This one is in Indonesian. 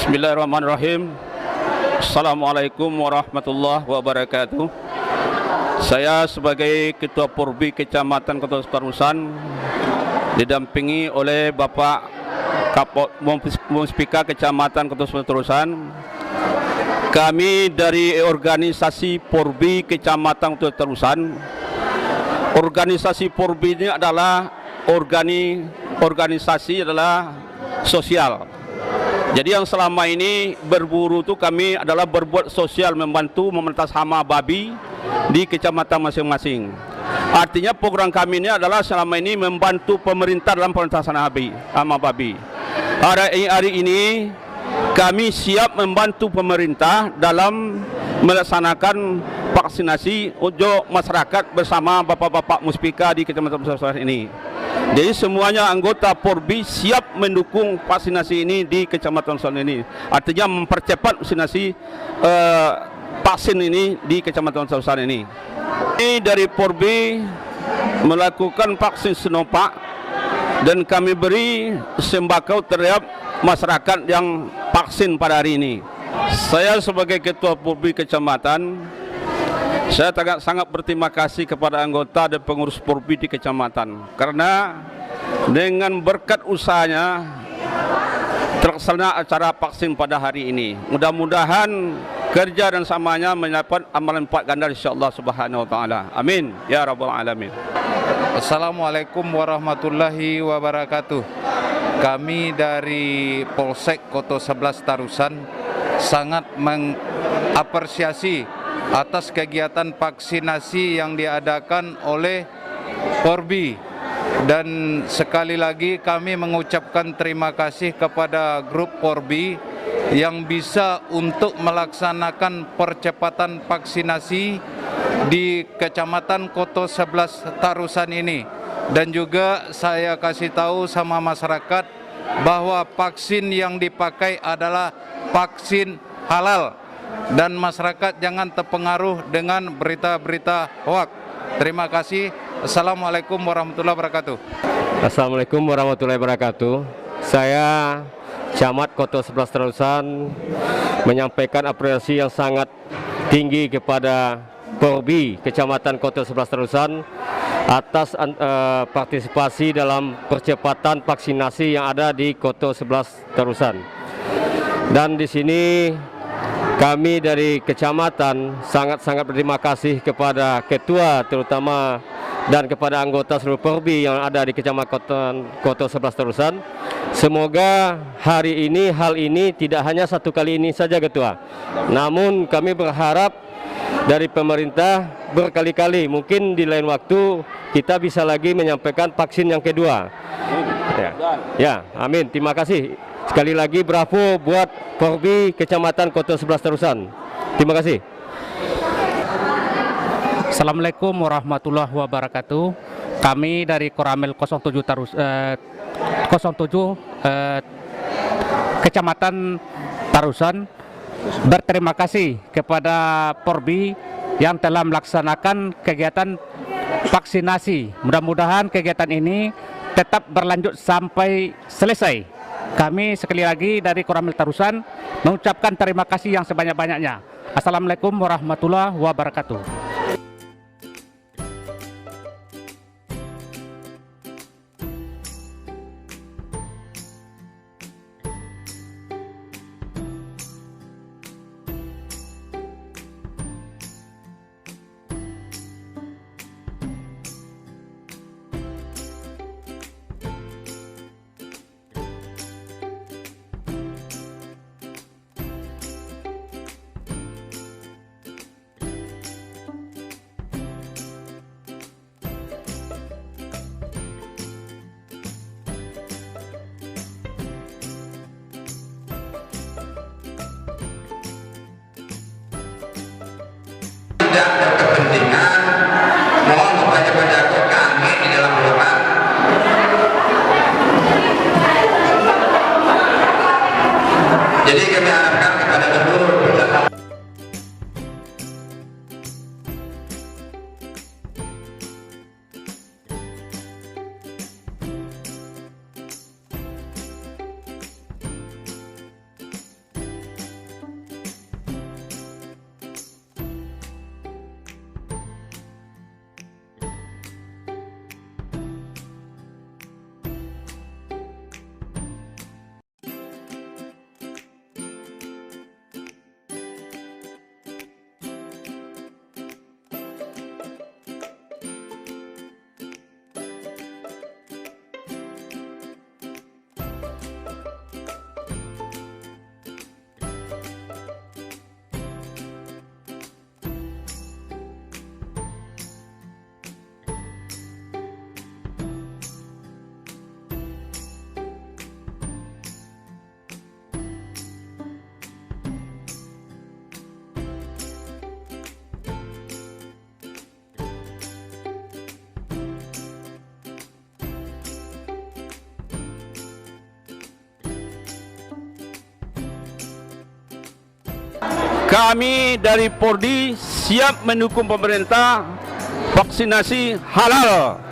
Bismillahirrahmanirrahim. Assalamualaikum warahmatullahi wabarakatuh. Saya sebagai Ketua Porbi Kecamatan Kota Terusan didampingi oleh Bapak Muspika Kecamatan Kota Terusan. Kami dari organisasi Porbi Kecamatan Kota Terusan. Organisasi Porbi ini adalah organisasi sosial. Jadi yang selama ini berburu itu kami adalah berbuat sosial, membantu memerantas hama babi di kecamatan masing-masing. Artinya program kami ini adalah selama ini membantu pemerintah dalam pemerintahan hama babi. Hari ini kami siap membantu pemerintah dalam melaksanakan vaksinasi untuk masyarakat bersama bapak-bapak Muspika di kecamatan Terusan ini. Jadi semuanya anggota Porbi siap mendukung vaksinasi ini di kecamatan Terusan ini. Artinya mempercepat vaksinasi vaksin ini di kecamatan Terusan ini. Ini dari Porbi melakukan vaksin Sinovac dan kami beri sembako terhadap masyarakat yang vaksin pada hari ini. Saya sebagai Ketua Porbi Kecamatan, saya sangat berterima kasih kepada anggota dan pengurus Porbi di kecamatan karena dengan berkat usahanya terlaksana acara vaksin pada hari ini. Mudah-mudahan kerja dan samanya mendapat amalan 4 ganda insyaallah subhanahu wa ta'ala. Amin ya rabbal alamin. Assalamualaikum warahmatullahi wabarakatuh. Kami dari Polsek Kota 11 Tarusan sangat mengapresiasi atas kegiatan vaksinasi yang diadakan oleh Porbi, dan sekali lagi kami mengucapkan terima kasih kepada grup Porbi yang bisa untuk melaksanakan percepatan vaksinasi di Kecamatan Kota 11 Tarusan ini. Dan juga saya kasih tahu sama masyarakat bahwa vaksin yang dipakai adalah vaksin halal, dan masyarakat jangan terpengaruh dengan berita-berita hoak. Terima kasih. Assalamualaikum warahmatullahi wabarakatuh. Assalamualaikum warahmatullahi wabarakatuh. Saya Camat Kota 11 Tarusan menyampaikan apresiasi yang sangat tinggi kepada Porbi Kecamatan Kota 11 Tarusan atas partisipasi dalam percepatan vaksinasi yang ada di Kota 11 Tarusan. Dan di sini kami dari kecamatan sangat-sangat berterima kasih kepada ketua terutama dan kepada anggota seluruh Porbi yang ada di Kecamatan Kota 11 Tarusan. Semoga hari ini hal ini tidak hanya satu kali ini saja ketua, namun kami berharap dari pemerintah berkali-kali, mungkin di lain waktu kita bisa lagi menyampaikan vaksin yang kedua. Ya, amin. Terima kasih. Sekali lagi bravo buat Porbi Kecamatan Koto 11 Tarusan. Terima kasih. Assalamualaikum warahmatullahi wabarakatuh. Kami dari Koramil 07 Kecamatan Tarusan berterima kasih kepada Porbi yang telah melaksanakan kegiatan vaksinasi. Mudah-mudahan kegiatan ini tetap berlanjut sampai selesai. Kami sekali lagi dari Koramil Tarusan mengucapkan terima kasih yang sebanyak-banyaknya. Assalamualaikum warahmatullahi wabarakatuh. Tidak berkepentingan, mohon supaya penjaga kami di dalam ruangan. Jadi kami harapkan kepada seluruh penjaga. Kami dari Pordi siap mendukung pemerintah vaksinasi halal.